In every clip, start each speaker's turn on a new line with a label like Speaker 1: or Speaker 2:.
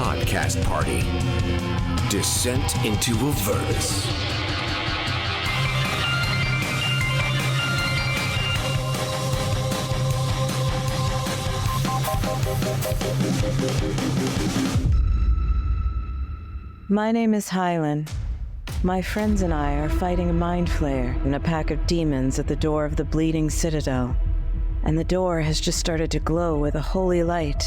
Speaker 1: podcast party. Descent into Avernus.
Speaker 2: My name is Hylan. My friends and I are fighting a mind flayer and a pack of demons at the door of the Bleeding Citadel. And the door has just started to glow with a holy light.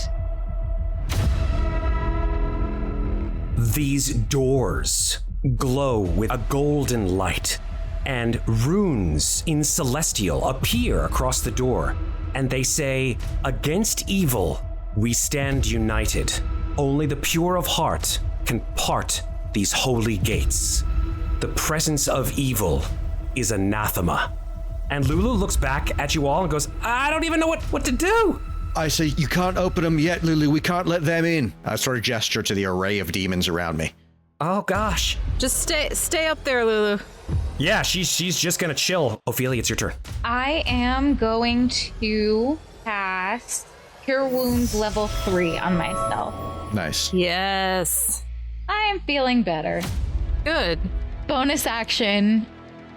Speaker 1: These doors glow with a golden light, and runes in Celestial appear across the door, and they say, "Against evil, we stand united. Only the pure of heart can part these holy gates. The presence of evil is anathema." And Lulu looks back at you all and goes, "I don't even know what to do."
Speaker 3: I say, "You can't open them yet, Lulu. We can't let them in." I sort of gesture to the array of demons around me.
Speaker 1: Oh gosh.
Speaker 4: Just stay up there, Lulu.
Speaker 1: Yeah, she's just gonna chill. Ofelia, it's your turn.
Speaker 5: I am going to cast Cure Wounds level 3 on myself.
Speaker 3: Nice.
Speaker 4: Yes.
Speaker 5: I am feeling better.
Speaker 4: Good.
Speaker 5: Bonus action,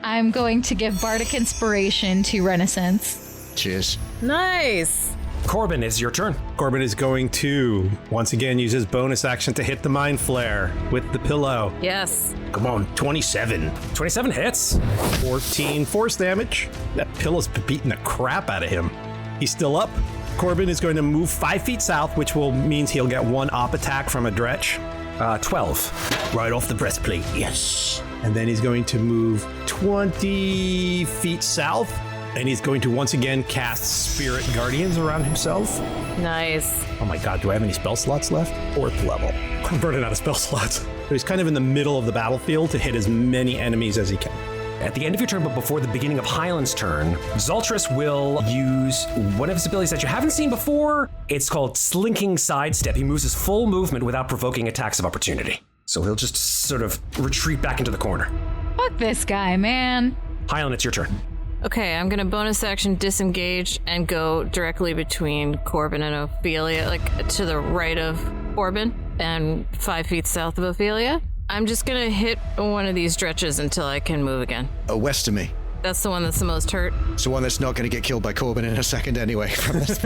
Speaker 5: I'm going to give Bardic Inspiration to Renascence.
Speaker 3: Cheers.
Speaker 4: Nice.
Speaker 1: Corbin, it's your turn.
Speaker 6: Corbin is going to, once again, use his bonus action to hit the Mind Flare with the pillow.
Speaker 4: Yes.
Speaker 6: Come on, 27.
Speaker 1: 27 hits.
Speaker 6: 14 force damage. That pillow's beating the crap out of him. He's still up. Corbin is going to move 5 feet south, which means he'll get 1 op attack from a Dretch.
Speaker 1: 12.
Speaker 6: Right off the breastplate, yes. And then he's going to move 20 feet south, and he's going to once again cast Spirit Guardians around himself.
Speaker 4: Nice.
Speaker 6: Oh my god, do I have any spell slots left? 4th level. I'm running out of spell slots. So he's kind of in the middle of the battlefield to hit as many enemies as he can.
Speaker 1: At the end of your turn, but before the beginning of Hylan's turn, Xal'triss will use one of his abilities that you haven't seen before. It's called Slinking Sidestep. He moves his full movement without provoking attacks of opportunity. So he'll just sort of retreat back into the corner.
Speaker 5: Fuck this guy, man.
Speaker 1: Hylan, it's your turn.
Speaker 4: Okay, I'm gonna bonus action disengage and go directly between Corbin and Ofelia, like to the right of Corbin and 5 feet south of Ofelia. I'm just gonna hit one of these dretches until I can move again.
Speaker 3: West of me.
Speaker 4: That's the one that's the most hurt.
Speaker 3: It's the one that's not going to get killed by Corbin in a second anyway. From this.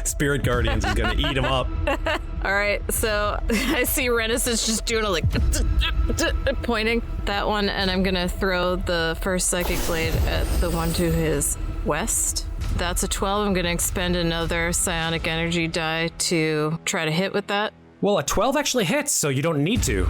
Speaker 6: Spirit Guardians is going to eat him up.
Speaker 4: All right, so I see Renascence just doing a like pointing that one, and I'm gonna throw the first psychic blade at the one to his west. That's a 12. I'm gonna expend another psionic energy die to try to hit with that.
Speaker 1: Well, a 12 actually hits, so you don't need to.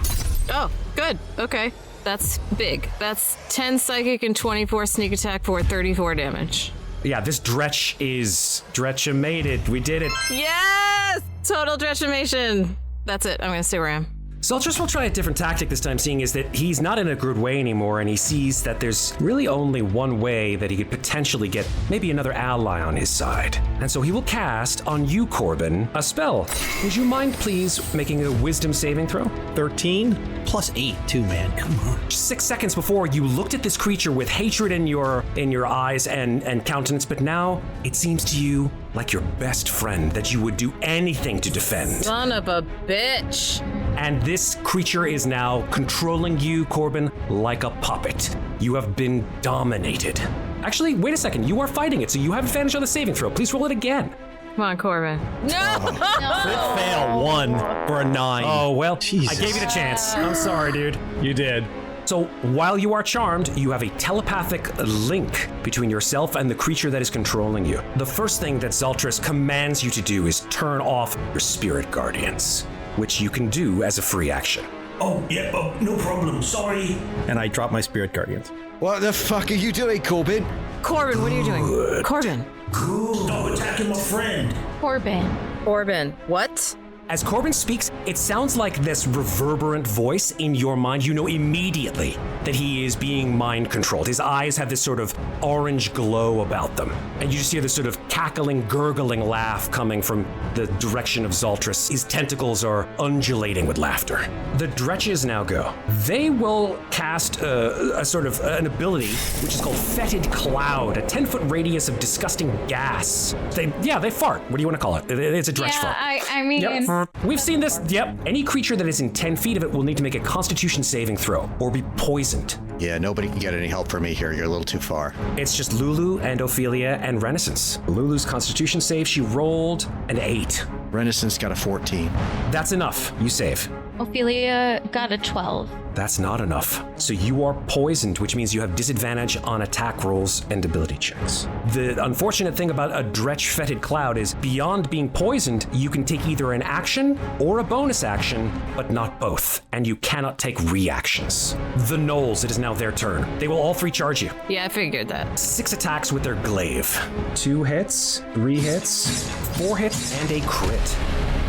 Speaker 4: Oh, good. Okay. That's big. That's 10 psychic and 24 sneak attack for 34 damage.
Speaker 1: Yeah, this Dretch is Dretchimated. We did it.
Speaker 4: Yes! Total Dretchimation. That's it. I'm going to stay where I am.
Speaker 1: Xal'triss will try a different tactic this time, seeing is that he's not in a good way anymore, and he sees that there's really only one way that he could potentially get maybe another ally on his side. And so he will cast on you, Corbin, a spell. Would you mind, please, making a wisdom saving throw?
Speaker 6: 13 plus 8 too, man. Come on.
Speaker 1: 6 seconds before, you looked at this creature with hatred in your eyes and countenance, but now it seems to you like your best friend that you would do anything to defend.
Speaker 4: Son of a bitch.
Speaker 1: And this creature is now controlling you, Corbin, like a puppet. You have been dominated. Actually, wait a second. You are fighting it, so you have advantage on the saving throw. Please roll it again.
Speaker 4: Come on, Corbin. No!
Speaker 6: Crit fail 1 for a 9.
Speaker 1: Oh, well,
Speaker 6: Jesus.
Speaker 1: I gave you the chance. I'm sorry, dude.
Speaker 6: You did.
Speaker 1: So while you are charmed, you have a telepathic link between yourself and the creature that is controlling you. The first thing that Xal'triss commands you to do is turn off your Spirit Guardians, which you can do as a free action.
Speaker 7: Oh, yeah, no problem. Sorry.
Speaker 6: And I drop my Spirit Guardians.
Speaker 3: What the fuck are you doing, Corbin?
Speaker 4: Corbin, what are you doing? Corbin.
Speaker 7: Good. Stop attacking my friend.
Speaker 5: Corbin.
Speaker 4: What?
Speaker 1: As Corbin speaks, it sounds like this reverberant voice in your mind. You know immediately that he is being mind controlled. His eyes have this sort of orange glow about them. And you just hear this sort of cackling, gurgling laugh coming from the direction of Xal'triss. His tentacles are undulating with laughter. The Dretches now go. They will cast a sort of an ability, which is called Fetid Cloud, a 10-foot radius of disgusting gas. They fart. What do you want to call it? It's a Dretch fart.
Speaker 5: I mean,
Speaker 1: Yep. We've seen this. Yep. Any creature that is in 10 feet of it will need to make a Constitution saving throw or be poisoned.
Speaker 3: Yeah, nobody can get any help from me here. You're a little too far.
Speaker 1: It's just Lulu and Ofelia and Renascence. Lulu's Constitution save, she rolled an 8.
Speaker 3: Renascence got a 14.
Speaker 1: That's enough. You save.
Speaker 5: Ophelia got a 12.
Speaker 1: That's not enough. So you are poisoned, which means you have disadvantage on attack rolls and ability checks. The unfortunate thing about a dretch-fetid cloud is beyond being poisoned, you can take either an action or a bonus action, but not both. And you cannot take reactions. The gnolls, it is now their turn. They will all 3 charge you.
Speaker 4: Yeah, I figured that.
Speaker 1: 6 attacks with their glaive. 2 hits, 3 hits, 4 hits, and a crit.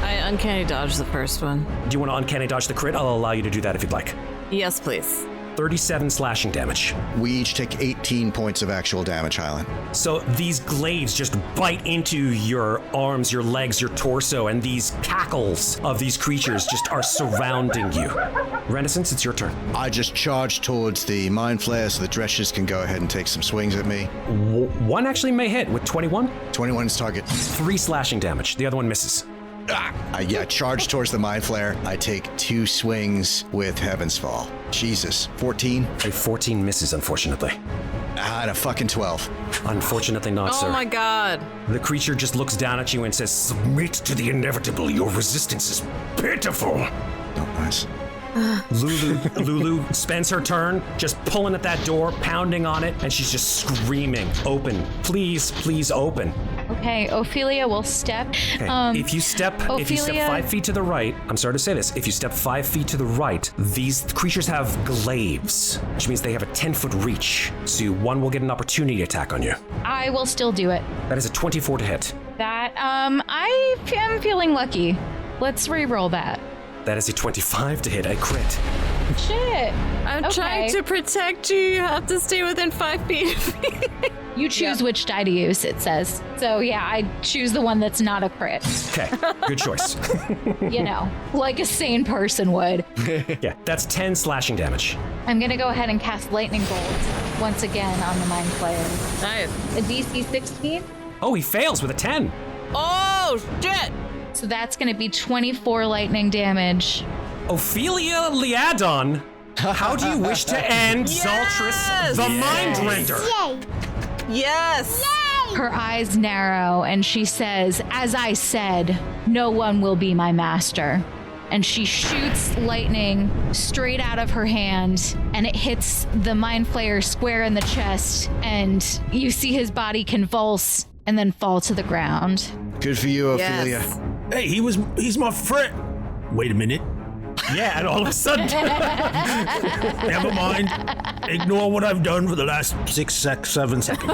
Speaker 4: I uncanny dodged the first one.
Speaker 1: Do you want to uncanny dodge the crit? I'll allow you to do that if you'd like.
Speaker 4: Yes, please.
Speaker 1: 37 slashing damage.
Speaker 3: We each take 18 points of actual damage, Hylan.
Speaker 1: So these glaives just bite into your arms, your legs, your torso, and these cackles of these creatures just are surrounding you. Renascence, it's your turn.
Speaker 3: I just charge towards the Mind Flayer so the Dresches can go ahead and take some swings at me.
Speaker 1: One actually may hit with 21.
Speaker 3: 21 is target.
Speaker 1: 3 slashing damage. The other one misses.
Speaker 3: Yeah, charge towards the Mind Flayer. I take 2 swings with Heaven's Fall. Jesus, 14?
Speaker 1: A 14 misses, unfortunately.
Speaker 3: And a fucking 12.
Speaker 1: Unfortunately not, sir.
Speaker 4: Oh my god.
Speaker 1: The creature just looks down at you and says, "Submit to the inevitable. Your resistance is pitiful."
Speaker 3: Oh, nice.
Speaker 1: Lulu spends her turn just pulling at that door, pounding on it, and she's just screaming, "Open. Please, please open."
Speaker 5: Okay, Ophelia will step.
Speaker 1: Okay. If you step 5 feet to the right, I'm sorry to say this, if you step 5 feet to the right, these creatures have glaives, which means they have a 10-foot reach. So one will get an opportunity attack on you.
Speaker 5: I will still do it.
Speaker 1: That is a 24 to hit.
Speaker 5: That, I am feeling lucky. Let's re-roll that.
Speaker 1: That is a 25 to hit, a crit.
Speaker 5: Shit.
Speaker 4: I'm
Speaker 5: Okay.
Speaker 4: trying to protect you. You have to stay within 5 feet of me.
Speaker 5: You choose which die to use, it says. So yeah, I choose the one that's not a crit.
Speaker 1: Okay, good choice.
Speaker 5: You know, like a sane person would.
Speaker 1: Yeah, that's 10 slashing damage.
Speaker 5: I'm gonna go ahead and cast Lightning Bolt once again on the Mind Flayer.
Speaker 4: Nice.
Speaker 5: A DC 16.
Speaker 1: Oh, he fails with a 10.
Speaker 4: Oh, shit.
Speaker 5: So that's gonna be 24 lightning damage.
Speaker 1: Ofelia Liadon, how do you wish to end Xal'triss the Mindrender?
Speaker 4: Yes.
Speaker 5: Her eyes narrow and she says, "As I said, no one will be my master." And she shoots lightning straight out of her hand, and it hits the Mind Flayer square in the chest, and you see his body convulse and then fall to the ground.
Speaker 3: Good for you, Ophelia.
Speaker 4: Yes.
Speaker 7: Hey, he's my friend. Wait a minute.
Speaker 1: Yeah, and all of a sudden,
Speaker 7: Never mind. Ignore what I've done for the last 7 seconds.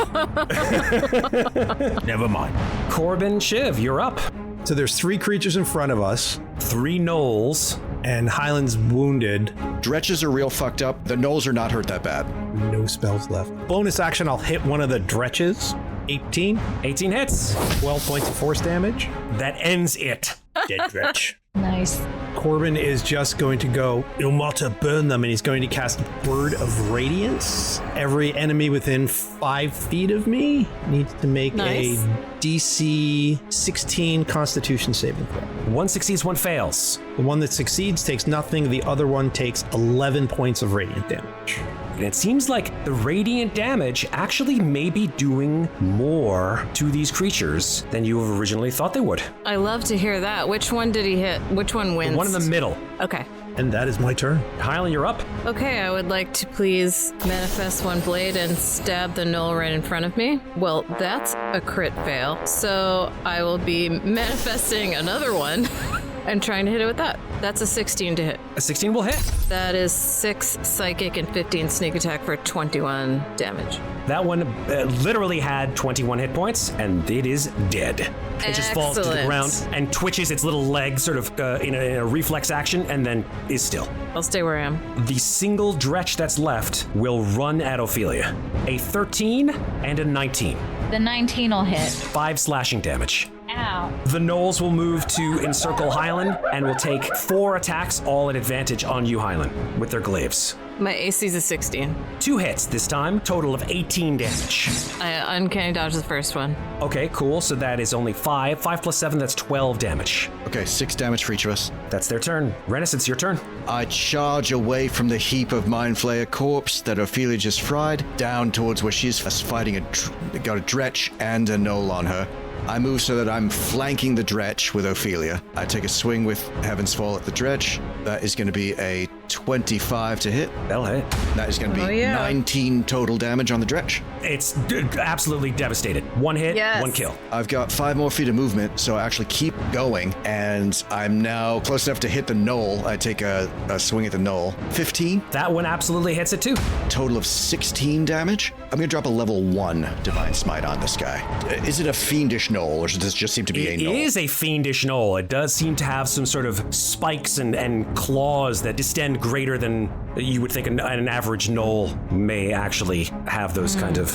Speaker 7: Never mind.
Speaker 1: Corbin, Shiv, you're up.
Speaker 6: So there's 3 creatures in front of us,
Speaker 1: 3 gnolls.
Speaker 6: and Hylan's wounded.
Speaker 3: Dretches are real fucked up. The gnolls are not hurt that bad.
Speaker 6: No spells left. Bonus action, I'll hit one of the dretches. 18.
Speaker 1: 18 hits.
Speaker 6: 12 points of force damage.
Speaker 1: That ends it.
Speaker 7: Dead dretch.
Speaker 5: Nice.
Speaker 6: Corbin is just going to go, Ilmata, burn them, and he's going to cast Word of Radiance. Every enemy within 5 feet of me needs to make
Speaker 4: Nice.
Speaker 6: a DC 16 Constitution saving throw.
Speaker 1: One succeeds, one fails.
Speaker 6: The one that succeeds takes nothing, the other one takes 11 points of radiant damage.
Speaker 1: And it seems like the radiant damage actually may be doing more to these creatures than you have originally thought they would.
Speaker 4: I love to hear that. Which one did he hit? Which one wins?
Speaker 1: The one in the middle.
Speaker 4: Okay.
Speaker 6: And that is my turn.
Speaker 1: Hylan, you're up.
Speaker 4: Okay, I would like to please manifest one blade and stab the gnoll right in front of me. Well, that's a crit fail. So I will be manifesting another one and trying to hit it with that. That's a 16 to hit.
Speaker 1: A 16 will hit.
Speaker 4: That is 6 psychic and 15 sneak attack for 21 damage.
Speaker 1: That one literally had 21 hit points, and it is dead. It just falls to the
Speaker 4: Excellent.
Speaker 1: ground and twitches its little leg sort of in a reflex action and then is still.
Speaker 4: I'll stay where I am.
Speaker 1: The single dretch that's left will run at Ofelia. A 13 and a 19.
Speaker 5: The 19 will hit.
Speaker 1: 5 slashing damage.
Speaker 5: Ow.
Speaker 1: The gnolls will move to encircle Hylan and will take 4 attacks, all at advantage on you, Hylan, with their glaives.
Speaker 4: My AC's a 16.
Speaker 1: 2 hits this time, total of 18 damage.
Speaker 4: I uncanny dodge the first one.
Speaker 1: Okay, cool. So that is only 5. 5 plus 7, that's 12 damage.
Speaker 3: Okay, 6 damage for each of us.
Speaker 1: That's their turn. Renascence, your turn.
Speaker 3: I charge away from the heap of Mind Flayer corpse that Ofelia just fried, down towards where she's fighting got a Dretch and a Gnoll on her. I move so that I'm flanking the Dretch with Ofelia. I take a swing with Heaven's Fall at the Dretch. That is going to be a 25 to hit.
Speaker 1: That'll hit.
Speaker 3: That is going to be 19 total damage on the Dretch.
Speaker 1: It's absolutely devastated. 1 hit,
Speaker 4: Yes.
Speaker 1: 1 kill.
Speaker 3: I've got 5 more feet of movement, so I actually keep going, and I'm now close enough to hit the Gnoll. I take a swing at the Gnoll. 15,
Speaker 1: That one absolutely hits it too.
Speaker 3: total of 16 damage. I'm going to drop a level 1 Divine Smite on this guy. Is it a fiendish Gnoll, or does this just seem to be a
Speaker 1: It
Speaker 3: Gnoll?
Speaker 1: is a fiendish gnoll. It does seem to have some sort of spikes and claws that distend greater than you would think an average gnoll may actually have those kind of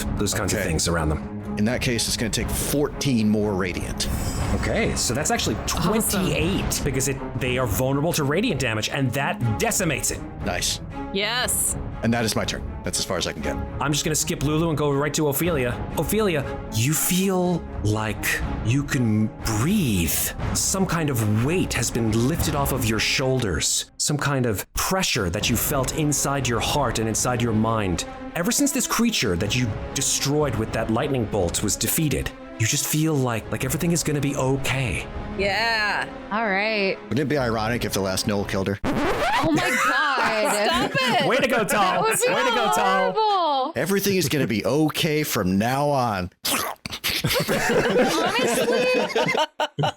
Speaker 1: things around them.
Speaker 3: In that case, it's going to take 14 more Radiant.
Speaker 1: Okay, so that's actually 28 because they are vulnerable to radiant damage, and that decimates it.
Speaker 3: Nice.
Speaker 4: Yes.
Speaker 3: And that is my turn. That's as far as I can get.
Speaker 1: I'm just gonna skip Lulu and go right to Ofelia. Ofelia, you feel like you can breathe. Some kind of weight has been lifted off of your shoulders. Some kind of pressure that you felt inside your heart and inside your mind. Ever since this creature that you destroyed with that lightning bolt was defeated, you just feel like everything is gonna be okay.
Speaker 4: Yeah.
Speaker 5: All right.
Speaker 3: Wouldn't it be ironic if the last Gnoll killed her?
Speaker 5: Oh my god.
Speaker 4: Stop it.
Speaker 1: Way to go, Tal! Way to go, Tal!
Speaker 5: Horrible.
Speaker 3: Everything is going to be okay from now on.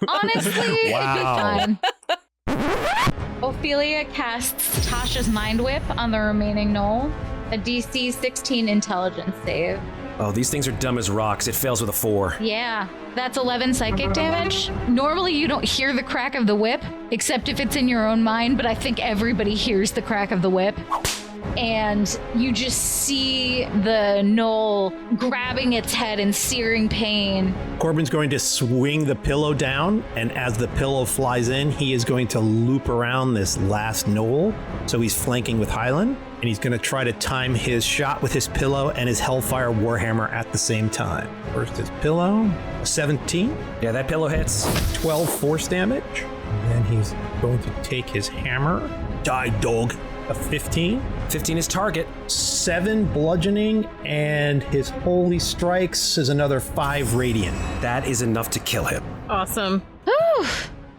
Speaker 5: Honestly,
Speaker 1: Wow.
Speaker 5: it'd be fine. Ofelia casts Tasha's Mind Whip on the remaining gnoll. A DC 16 intelligence save.
Speaker 1: Oh, these things are dumb as rocks. It fails with a 4.
Speaker 5: Yeah, that's 11 psychic damage. Normally you don't hear the crack of the whip, except if it's in your own mind, but I think everybody hears the crack of the whip. And you just see the gnoll grabbing its head in searing pain.
Speaker 6: Corbin's going to swing the pillow down, and as the pillow flies in, he is going to loop around this last gnoll. So he's flanking with Hylan, and he's going to try to time his shot with his pillow and his Hellfire Warhammer at the same time. First his pillow, 17,
Speaker 1: Yeah, that pillow hits.
Speaker 6: 12 force damage. And then he's going to take his hammer,
Speaker 7: Die, dog.
Speaker 6: a 15,
Speaker 1: 15 is target.
Speaker 6: 7 bludgeoning, and his Holy Strikes is another 5 radiant.
Speaker 1: That is enough to kill him.
Speaker 4: Awesome.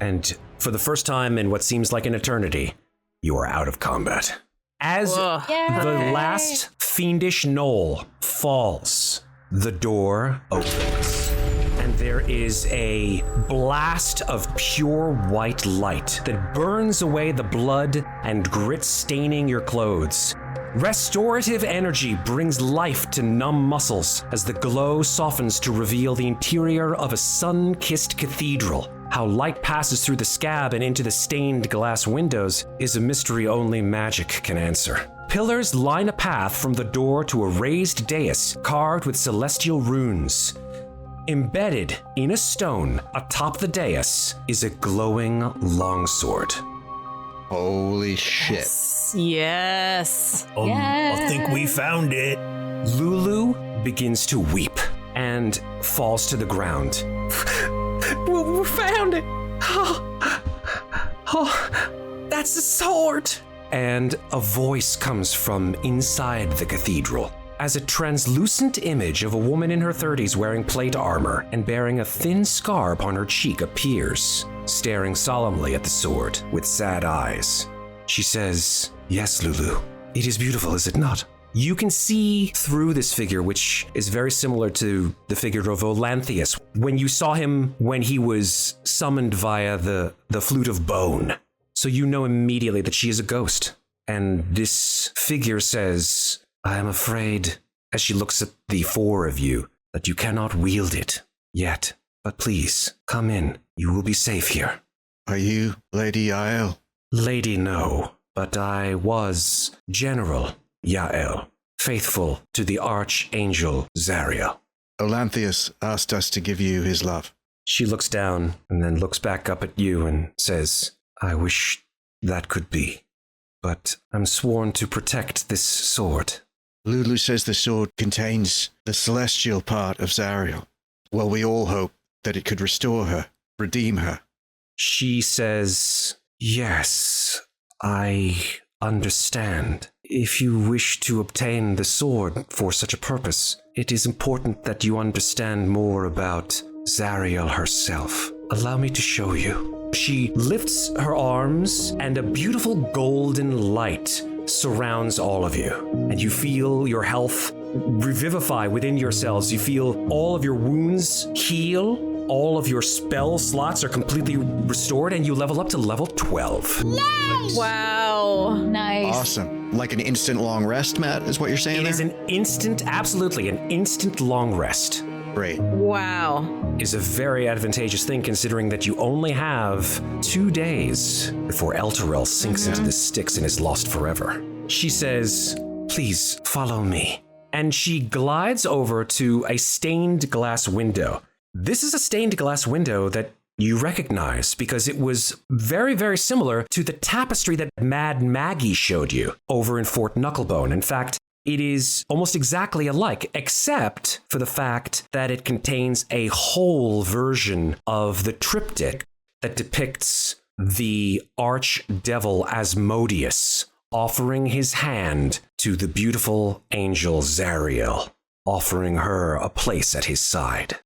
Speaker 1: And for the first time in what seems like an eternity, you are out of combat. As
Speaker 4: Ugh.
Speaker 1: the last fiendish gnoll falls, the door opens. And there is a blast of pure white light that burns away the blood and grit staining your clothes. Restorative energy brings life to numb muscles as the glow softens to reveal the interior of a sun-kissed cathedral. How light passes through the scab and into the stained glass windows is a mystery only magic can answer. Pillars line a path from the door to a raised dais carved with celestial runes. Embedded in a stone atop the dais is a glowing longsword.
Speaker 3: Holy shit.
Speaker 4: Yes.
Speaker 7: I think we found it.
Speaker 1: Lulu begins to weep and falls to the ground. We found it! Oh, that's the sword! And a voice comes from inside the cathedral. As a translucent image of a woman in her 30s wearing plate armor and bearing a thin scar upon her cheek appears, staring solemnly at the sword with sad eyes. She says, "Yes, Lulu, it is beautiful, is it not?" You can see through this figure, which is very similar to the figure of Olanthius when you saw him when he was summoned via the flute of bone. So you know immediately that she is a ghost. And this figure says, "I am afraid," as she looks at the 4 of you, "that you cannot wield it yet. But please, come in. You will be safe here."
Speaker 3: Are you Lady Yael?
Speaker 1: Lady, no, but I was General Yael, faithful to the Archangel Zariel.
Speaker 3: Olanthius asked us to give you his love.
Speaker 1: She looks down and then looks back up at you and says, I wish that could be, but I'm sworn to protect this sword.
Speaker 3: Lulu says the sword contains the celestial part of Zariel. Well, we all hope that it could restore her, redeem her.
Speaker 1: She says, yes, I understand. If you wish to obtain the sword for such a purpose, it is important that you understand more about Zariel herself. Allow me to show you. She lifts her arms, and a beautiful golden light surrounds all of you. And you feel your health revivify within yourselves. You feel all of your wounds heal. All of your spell slots are completely restored, and you level up to level 12.
Speaker 4: Nice! Wow.
Speaker 5: Nice.
Speaker 3: Awesome. Like an instant long rest, Matt, is what you're saying
Speaker 1: It
Speaker 3: there?
Speaker 1: is an instant, absolutely, an instant long rest.
Speaker 3: Great.
Speaker 4: Wow.
Speaker 1: Is a very advantageous thing, considering that you only have 2 days before Elturel sinks into the Styx and is lost forever. She says, please follow me. And she glides over to a stained glass window. This is a stained glass window that you recognize because it was very, very similar to the tapestry that Mad Maggie showed you over in Fort Knucklebone. In fact, it is almost exactly alike, except for the fact that it contains a whole version of the triptych that depicts the archdevil Asmodeus offering his hand to the beautiful angel Zariel, offering her a place at his side.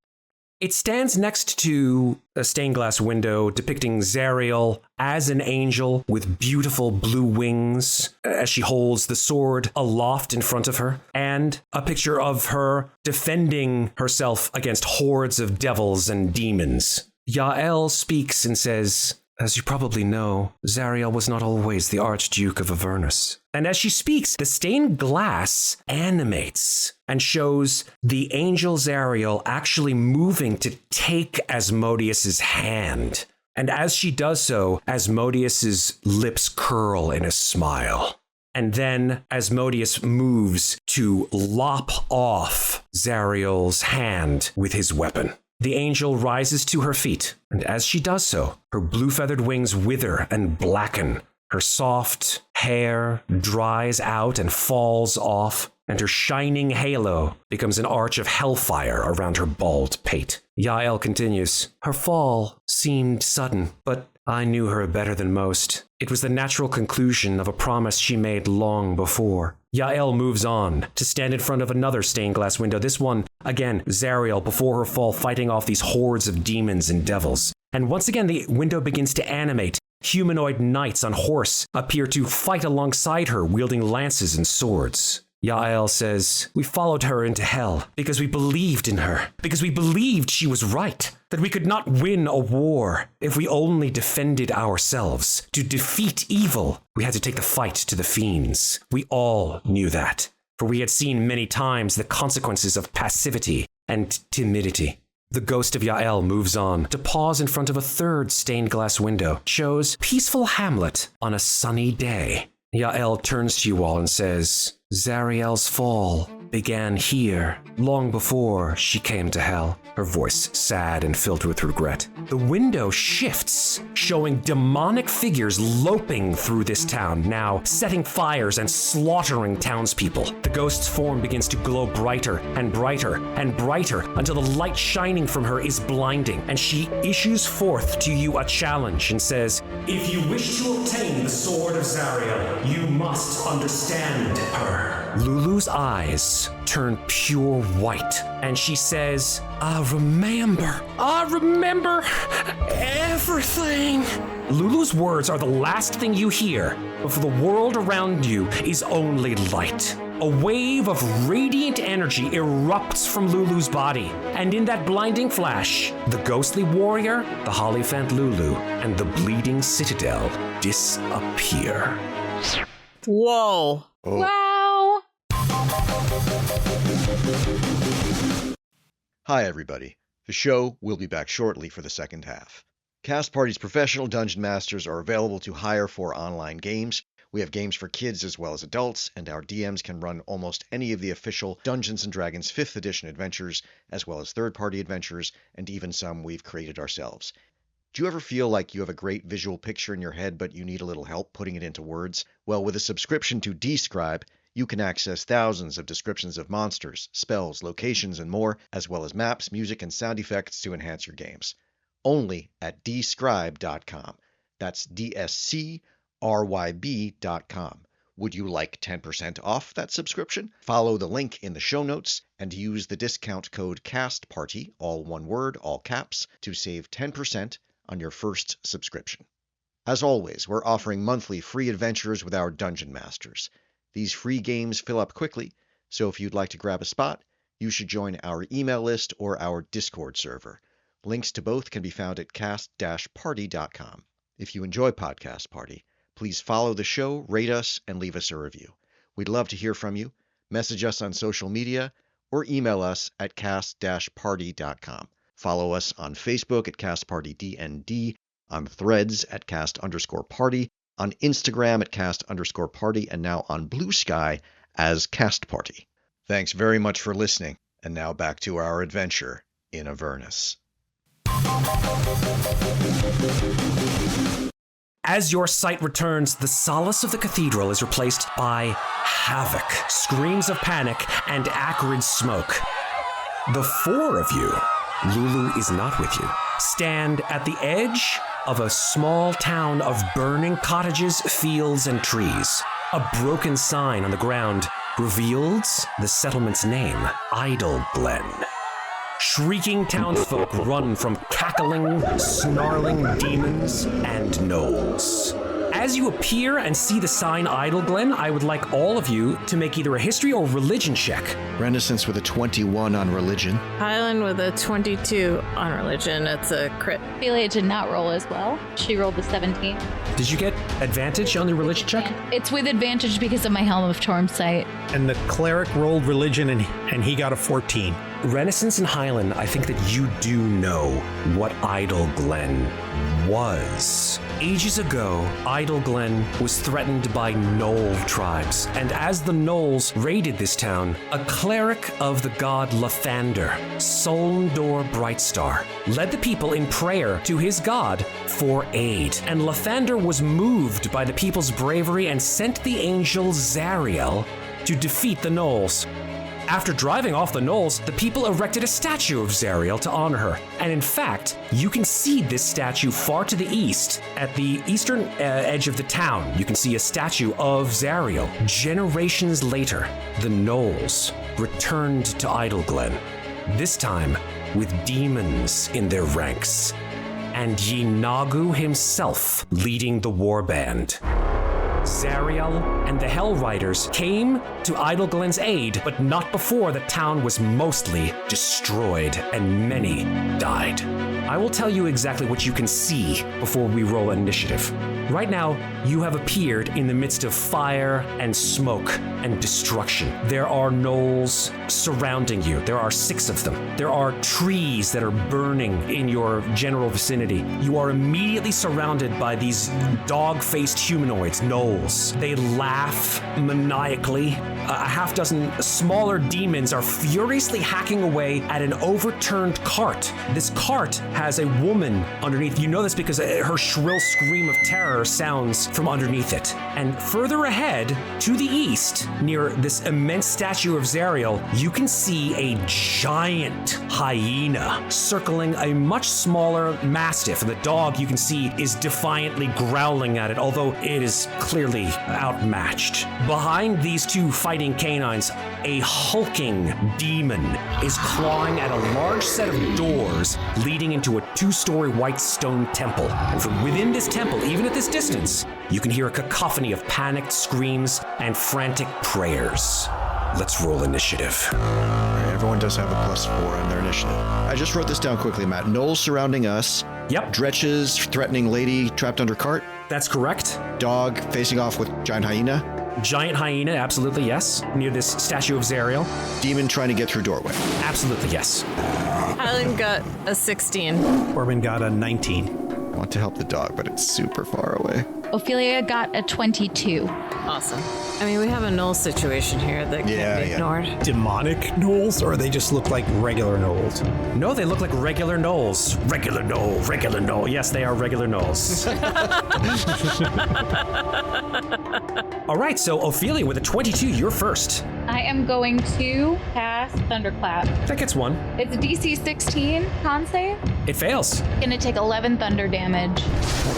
Speaker 1: It stands next to a stained glass window depicting Zariel as an angel with beautiful blue wings as she holds the sword aloft in front of her, and a picture of her defending herself against hordes of devils and demons. Yael speaks and says, as you probably know, Zariel was not always the Archduke of Avernus. And as she speaks, the stained glass animates and shows the angel Zariel actually moving to take Asmodeus's hand. And as she does so, Asmodeus's lips curl in a smile. And then Asmodeus moves to lop off Zariel's hand with his weapon. The angel rises to her feet, and as she does so, her blue-feathered wings wither and blacken. Her soft hair dries out and falls off, and her shining halo becomes an arch of hellfire around her bald pate. Yael continues, her fall seemed sudden, but I knew her better than most. It was the natural conclusion of a promise she made long before. Yael moves on to stand in front of another stained glass window. This one, again, Zariel before her fall fighting off these hordes of demons and devils. And once again, the window begins to animate. Humanoid knights on horse appear to fight alongside her, wielding lances and swords. Yael says, we followed her into hell because we believed in her, because we believed she was right, that we could not win a war if we only defended ourselves. To defeat evil, we had to take the fight to the fiends. We all knew that, for we had seen many times the consequences of passivity and timidity. The ghost of Yael moves on to pause in front of a third stained glass window, shows peaceful hamlet on a sunny day. Yael turns to you all and says, Zariel's fall began here, long before she came to hell. Her voice sad and filled with regret. The window shifts, showing demonic figures loping through this town, now setting fires and slaughtering townspeople. The ghost's form begins to glow brighter and brighter and brighter until the light shining from her is blinding, and she issues forth to you a challenge and says, if you wish to obtain the sword of Zariel, you must understand her. Lulu's eyes turn pure white, and she says, I remember everything. Lulu's words are the last thing you hear, but for the world around you is only light. A wave of radiant energy erupts from Lulu's body, and in that blinding flash, the ghostly warrior, the Hollyphant Lulu, and the Bleeding Citadel disappear.
Speaker 4: Whoa.
Speaker 3: Oh.
Speaker 5: Wow.
Speaker 3: Hi, everybody. The show will be back shortly for the second half. Cast Party's professional dungeon masters are available to hire for online games, We have games for kids as well as adults, and our DMs can run almost any of the official Dungeons & Dragons 5th edition adventures, as well as third-party adventures, and even some we've created ourselves. Do you ever feel like you have a great visual picture in your head, but you need a little help putting it into words? Well, with a subscription to Describe, you can access thousands of descriptions of monsters, spells, locations, and more, as well as maps, music, and sound effects to enhance your games. Only at describe.com. That's DSCRYB.com. Would you like 10% off that subscription? Follow the link in the show notes and use the discount code CASTPARTY, all one word, all caps, to save 10% on your first subscription. As always, we're offering monthly free adventures with our Dungeon Masters. These free games fill up quickly, so if you'd like to grab a spot, you should join our email list or our Discord server. Links to both can be found at cast-party.com. If you enjoy Podcast Party, please follow the show, rate us, and leave us a review. We'd love to hear from you. Message us on social media or email us at cast-party.com. Follow us on Facebook at CastPartyDND, on Threads at cast_party, on Instagram at cast_party, and now on Blue Sky as Cast Party. Thanks very much for listening, and now back to our adventure in Avernus.
Speaker 1: As your sight returns, the solace of the cathedral is replaced by havoc, screams of panic, and acrid smoke. The four of you, Lulu is not with you, stand at the edge of a small town of burning cottages, fields, and trees. A broken sign on the ground reveals the settlement's name, Idyllglen. Shrieking townsfolk run from cackling, snarling demons and gnolls. As you appear and see the sign Idyllglen, I would like all of you to make either a history or religion check.
Speaker 3: Renascence with a 21 on religion.
Speaker 4: Hylan with a 22 on religion. It's a crit.
Speaker 5: Ofelia did not roll as well. She rolled the 17.
Speaker 1: Did you get advantage on the religion check?
Speaker 5: It's with advantage because of my Helm of Tormsight.
Speaker 6: And the cleric rolled religion, and he got a 14.
Speaker 1: Renascence and Hylan, I think that you do know what Idyllglen was. Ages ago, Idyllglen was threatened by gnoll tribes, and as the gnolls raided this town, a cleric of the god Lathander, Solndor Brightstar, led the people in prayer to his god for aid. And Lathander was moved by the people's bravery and sent the angel Zariel to defeat the gnolls. After driving off the gnolls, the people erected a statue of Zariel to honor her. And in fact, you can see this statue far to the east. At the eastern edge of the town, you can see a statue of Zariel. Generations later, the gnolls returned to Idyllglen, this time with demons in their ranks, and Yinagu himself leading the warband. Zariel and the Hell Riders came to Idyllglen's aid, but not before the town was mostly destroyed and many died. I will tell you exactly what you can see before we roll initiative. Right now, you have appeared in the midst of fire and smoke and destruction. There are gnolls surrounding you. There are 6 of them. There are trees that are burning in your general vicinity. You are immediately surrounded by these dog-faced humanoids, gnolls. They laugh maniacally. A half dozen smaller demons are furiously hacking away at an overturned cart. This cart has a woman underneath. You know this because her shrill scream of terror sounds from underneath it. And further ahead, to the east, near this immense statue of Zariel, you can see a giant hyena circling a much smaller mastiff. And the dog, you can see, is defiantly growling at it, although it is clearly outmatched. Behind these 2 fighting canines, a hulking demon is clawing at a large set of doors leading into a 2-story white stone temple. And from within this temple, even at this distance, you can hear a cacophony of panicked screams and frantic prayers. Let's roll initiative.
Speaker 3: Everyone does have a +4 on their initiative. I just wrote this down quickly, Matt. Gnolls surrounding us.
Speaker 1: Yep.
Speaker 3: Dretches threatening lady trapped under cart.
Speaker 1: That's correct.
Speaker 3: Dog facing off with giant hyena.
Speaker 1: Giant hyena, absolutely yes. Near this statue of Zariel.
Speaker 3: Demon trying to get through doorway.
Speaker 1: Absolutely yes.
Speaker 4: Hylan got a 16.
Speaker 6: Corbin got a 19.
Speaker 3: I want to help the dog, but it's super far away.
Speaker 5: Ophelia got a 22.
Speaker 4: Awesome. I mean, we have a null situation here that can't be ignored.
Speaker 6: Demonic gnolls, or they just look like regular gnolls?
Speaker 1: No, they look like regular gnolls. Regular gnoll, regular gnoll. Yes, they are regular gnolls. All right, so Ophelia with a 22, you're first.
Speaker 5: I am going to cast Thunderclap.
Speaker 1: That gets one.
Speaker 5: It's a DC 16 con save.
Speaker 1: It fails.
Speaker 5: Gonna take 11 thunder damage.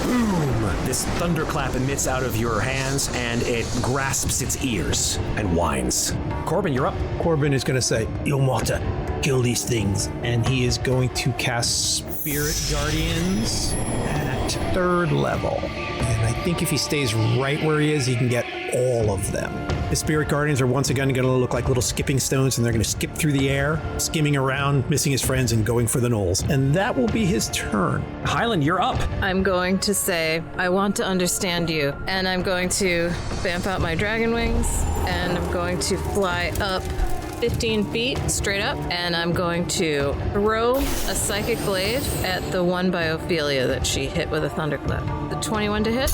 Speaker 1: Boom! This thunderclap emits out of your hands, and it grasps its ears and whines. Corbin, you're up.
Speaker 6: Corbin is going to say, Ilmata, kill these things. And he is going to cast Spirit Guardians at 3rd level. And I think if he stays right where he is, he can get all of them. The Spirit Guardians are once again going to look like little skipping stones, and they're going to skip through the air, skimming around, missing his friends, and going for the gnolls. And that will be his turn.
Speaker 1: Hylan, you're up.
Speaker 4: I'm going to say, I want to understand you. And I'm going to vamp out my dragon wings, and I'm going to fly up 15 feet straight up, and I'm going to throw a psychic blade at the one by Ophelia that she hit with a thunderclap. The 21 to hit?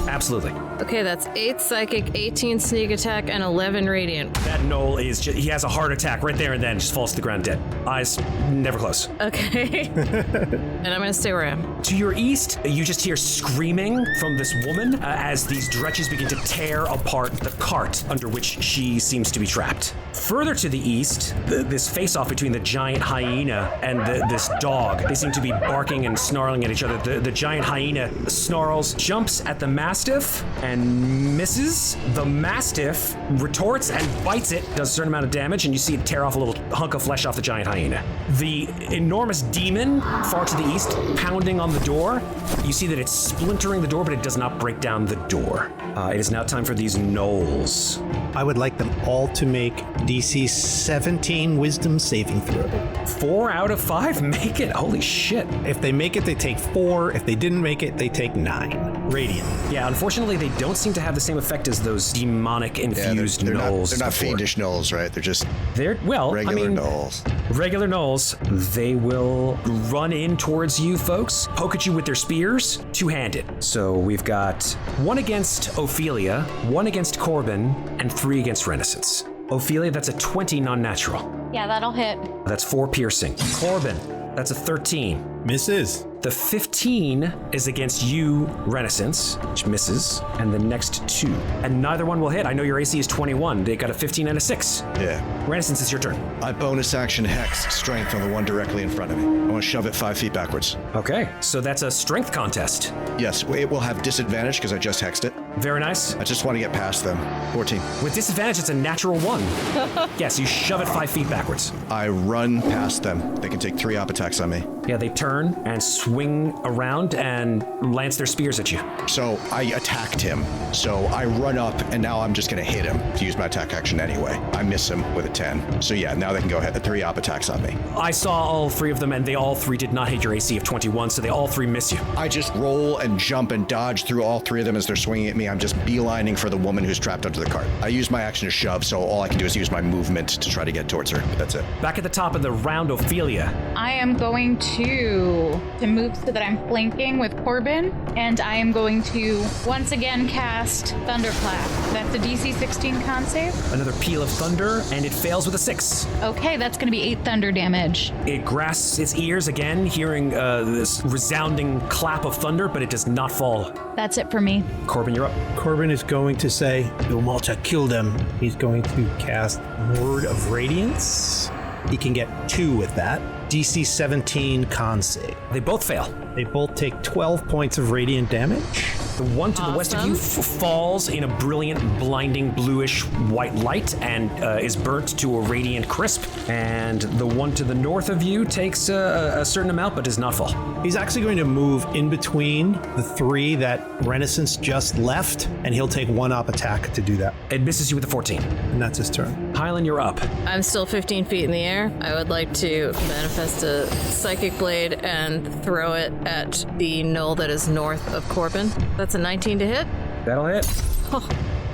Speaker 1: Absolutely.
Speaker 4: Okay, that's 8 psychic, 18 sneak attack, and 11 radiant.
Speaker 1: That gnoll is just, he has a heart attack right there and then just falls to the ground dead. Eyes never close.
Speaker 4: Okay. And I'm gonna stay where I am.
Speaker 1: To your east, you just hear screaming from this woman as these dretches begin to tear apart the cart under which she seems to be trapped. Further to the east, this face-off between the giant hyena and this dog. They seem to be barking and snarling at each other. The giant hyena snarls, jumps at the mastiff, and misses. The mastiff retorts and bites it, does a certain amount of damage, and you see it tear off a little hunk of flesh off the giant hyena. The enormous demon far to the east, pounding on the door. You see that it's splintering the door, but it does not break down the door. It is now time for these gnolls.
Speaker 6: I would like them all to make DC 17 Wisdom saving throw.
Speaker 1: 4 out of 5 make it. Holy shit.
Speaker 6: If they make it, they take 4. If they didn't make it, they take 9. Radiant.
Speaker 1: Yeah, unfortunately, they don't seem to have the same effect as those demonic-infused gnolls.
Speaker 3: They're not
Speaker 1: before.
Speaker 3: fiendish gnolls, right? They're just regular gnolls.
Speaker 1: Regular gnolls. They will run in towards you folks, poke at you with their spears, two-handed. So we've got 1 against Ophelia, 1 against Corbin, and 3 against Renascence. Ophelia, that's a 20 non-natural.
Speaker 5: Yeah, that'll hit.
Speaker 1: That's 4 piercing. Corbin, that's a 13.
Speaker 6: Misses.
Speaker 1: The 15 is against you, Renascence, which misses, and the next 2. And neither one will hit. I know your AC is 21. They got a 15 and a 6.
Speaker 3: Yeah.
Speaker 1: Renascence, it's your turn.
Speaker 3: I bonus action Hex Strength on the one directly in front of me. I want to shove it 5 feet backwards.
Speaker 1: Okay, so that's a strength contest.
Speaker 3: Yes, it will have disadvantage because I just hexed it.
Speaker 1: Very nice.
Speaker 3: I just want to get past them. 14.
Speaker 1: With disadvantage, it's a natural 1. Yes, you shove it 5 feet backwards.
Speaker 3: I run past them. They can take 3 op attacks on me.
Speaker 1: Yeah, they turn and swing around and lance their spears at you.
Speaker 3: So I attacked him. So I run up, and now I'm just going to hit him to use my attack action anyway. I miss him with a 10. So yeah, now they can go ahead. 3 op attacks on me.
Speaker 1: I saw all 3 of them, and they all 3 did not hit your AC of 21, so they all 3 miss you.
Speaker 3: I just roll and jump and dodge through all 3 of them as they're swinging at me. I'm just beelining for the woman who's trapped under the cart. I use my action to shove, so all I can do is use my movement to try to get towards her. But that's it.
Speaker 1: Back at the top of the round, Ophelia.
Speaker 5: I am going to move so that I'm flanking with Corbin, and I am going to once again cast Thunderclap. That's a DC 16 con save.
Speaker 1: Another peal of thunder, and it fails with a 6.
Speaker 5: Okay, that's going to be 8 thunder damage.
Speaker 1: It grasps its ears again, hearing this resounding clap of thunder, but it does not fall.
Speaker 5: That's it for me.
Speaker 1: Corbin, you're up.
Speaker 6: Corbin is going to say, Ilmata, kill them. He's going to cast Word of Radiance. He can get 2 with that. DC 17 con save.
Speaker 1: They both fail.
Speaker 6: They both take 12 points of radiant damage.
Speaker 1: The one to the west of you falls in a brilliant, blinding, bluish white light and is burnt to a radiant crisp. And the one to the north of you takes a certain amount, but does not fall.
Speaker 6: He's actually going to move in between the 3 that Renascence just left, and he'll take 1 op attack to do that.
Speaker 1: It misses you with a 14.
Speaker 6: And that's his turn.
Speaker 1: Hylan, you're up.
Speaker 4: I'm still 15 feet in the air. I would like to manifest a psychic blade and throw it at the gnoll that is north of Corbin. That's a 19 to hit.
Speaker 1: That'll hit.
Speaker 4: Oh,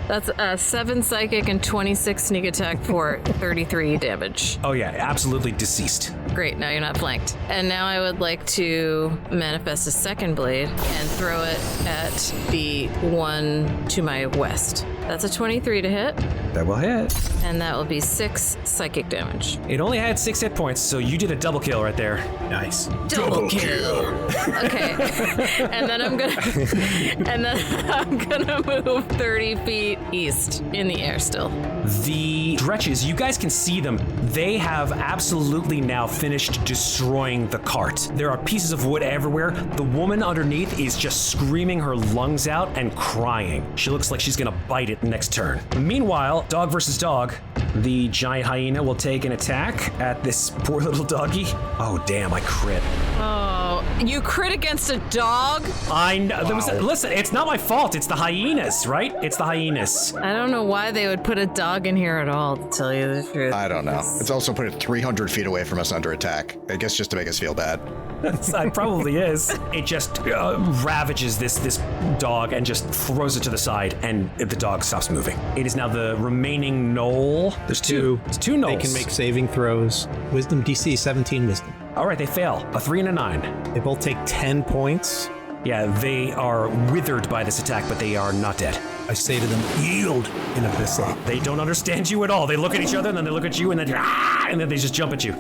Speaker 4: that's a 7 psychic and 26 sneak attack for 33 damage.
Speaker 1: Oh yeah, absolutely deceased.
Speaker 4: Great, now you're not flanked. And now I would like to manifest a second blade and throw it at the one to my west. That's a 23 to hit,
Speaker 1: That will hit.
Speaker 4: and that will be 6 psychic damage.
Speaker 1: It only had 6 hit points, so you did a double kill right there.
Speaker 6: Nice.
Speaker 4: Double kill. Okay. and then I'm gonna move 30 feet east in the air still.
Speaker 1: The dretches, you guys can see them. They have absolutely now finished destroying the cart. There are pieces of wood everywhere. The woman underneath is just screaming her lungs out and crying. She looks like she's gonna bite it next turn. Meanwhile, dog versus dog. The giant hyena will take an attack at this poor little doggy. Oh, damn, I crit.
Speaker 4: Oh, you crit against a dog?
Speaker 1: I know. Listen, it's not my fault. It's the hyenas, right? It's the hyenas.
Speaker 4: I don't know why they would put a dog in here at all, to tell you the truth.
Speaker 3: I don't know. It's also put it 300 feet away from us under attack. I guess just to make us feel bad.
Speaker 1: It probably is. It just ravages this dog and just throws it to the side, and the dog stops moving. It is now the remaining knoll.
Speaker 6: There's two.
Speaker 1: It's 2 knolls.
Speaker 6: They can make saving throws. Wisdom DC 17 wisdom.
Speaker 1: All right, they fail. A 3 and a 9.
Speaker 6: They both take 10 points.
Speaker 1: Yeah, they are withered by this attack, but they are not dead.
Speaker 6: I say to them, yield in Abyssal.
Speaker 1: They don't understand you at all. They look at each other, and then they look at you, and then they just jump at you.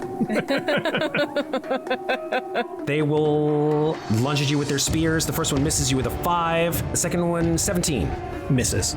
Speaker 1: They will lunge at you with their spears. The first one misses you with a 5. The second one, 17.
Speaker 6: Misses.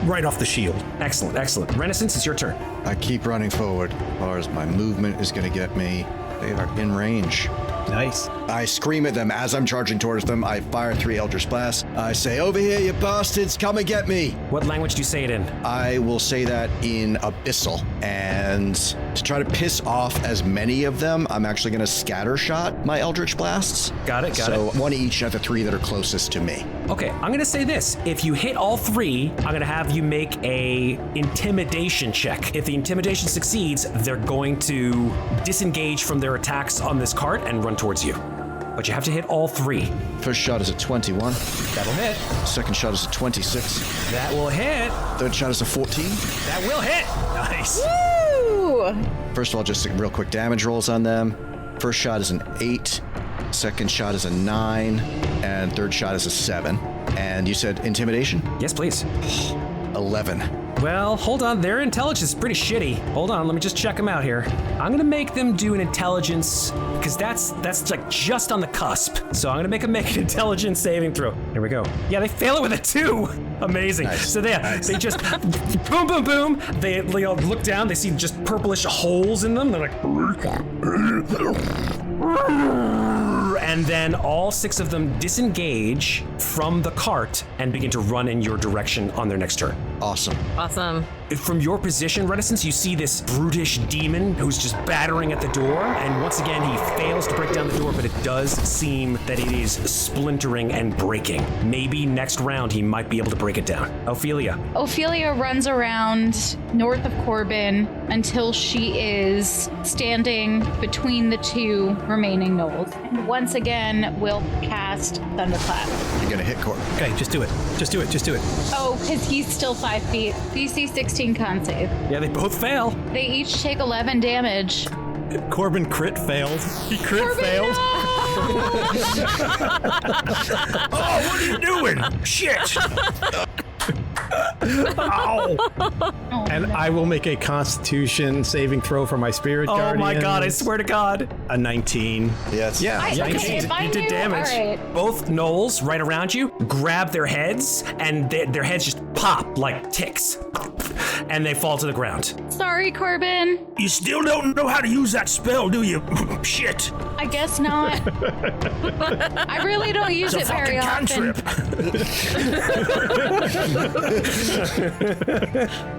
Speaker 6: Right off the shield.
Speaker 1: Excellent, excellent. Renascence, it's your turn.
Speaker 3: I keep running forward as far as my movement is going to get me. They are in range.
Speaker 6: Nice.
Speaker 3: I scream at them as I'm charging towards them. I fire 3 Eldritch Blasts. I say, over here, you bastards, come and get me.
Speaker 1: What language do you say it in?
Speaker 3: I will say that in Abyssal. And to try to piss off as many of them, I'm actually going to scatter shot my Eldritch Blasts.
Speaker 1: Got it.
Speaker 3: So 1 each at the 3 that are closest to me.
Speaker 1: Okay, I'm gonna say this. If you hit all 3, I'm gonna have you make a intimidation check. If the intimidation succeeds, they're going to disengage from their attacks on this cart and run towards you. But you have to hit all 3.
Speaker 3: First shot is a 21.
Speaker 1: That'll hit.
Speaker 3: Second shot is a 26.
Speaker 1: That will hit.
Speaker 3: Third shot is a 14.
Speaker 1: That will hit. Nice.
Speaker 4: Woo!
Speaker 3: First of all, just real quick damage rolls on them. First shot is an 8. Second shot is a 9. And third shot is a 7. And you said intimidation?
Speaker 1: Yes, please.
Speaker 3: 11.
Speaker 1: Well, hold on. Their intelligence is pretty shitty. Hold on. Let me just check them out here. I'm gonna make them do an intelligence, because that's like just on the cusp. So I'm gonna make them make an intelligence saving throw. Here we go. Yeah, they fail it with a 2. Amazing.
Speaker 3: Nice.
Speaker 1: So they just boom, boom, boom. They look down. They see just purplish holes in them. They're like, and then all 6 of them disengage from the cart and begin to run in your direction on their next turn.
Speaker 3: Awesome.
Speaker 4: Awesome.
Speaker 1: From your position, Renascence, you see this brutish demon who's just battering at the door, and once again, he fails to break down the door, but it does seem that it is splintering and breaking. Maybe next round he might be able to break it down. Ophelia.
Speaker 5: Ophelia runs around north of Corbin until she is standing between the 2 remaining gnolls. And once again, will cast Thunderclap.
Speaker 3: You're going to hit Corbin.
Speaker 6: Okay, just do it. Just do it. Just do it.
Speaker 5: Oh, because he's still 5 feet. DC 16 con save.
Speaker 1: Yeah, they both fail.
Speaker 5: They each take 11 damage.
Speaker 6: Corbin crit failed. He crit
Speaker 5: Corbin,
Speaker 6: failed.
Speaker 5: no!
Speaker 7: Oh, what are you doing? Shit! Ow!
Speaker 5: Oh,
Speaker 6: And
Speaker 5: no.
Speaker 6: I will make a Constitution saving throw for my Spirit
Speaker 1: Oh
Speaker 6: Guardian.
Speaker 1: my god, I swear to god.
Speaker 6: A 19.
Speaker 3: Yes.
Speaker 6: Yeah.
Speaker 5: Okay, if I
Speaker 1: You did
Speaker 5: knew-
Speaker 1: damage.
Speaker 5: all right.
Speaker 1: Both gnolls right around you grab their heads, and their heads just pop like ticks. And they fall to the ground.
Speaker 5: Sorry, Corbin.
Speaker 7: You still don't know how to use that spell, do you? Shit!
Speaker 5: I guess not. I really don't use
Speaker 7: It's a
Speaker 5: it very
Speaker 7: fucking
Speaker 5: often.
Speaker 7: cantrip.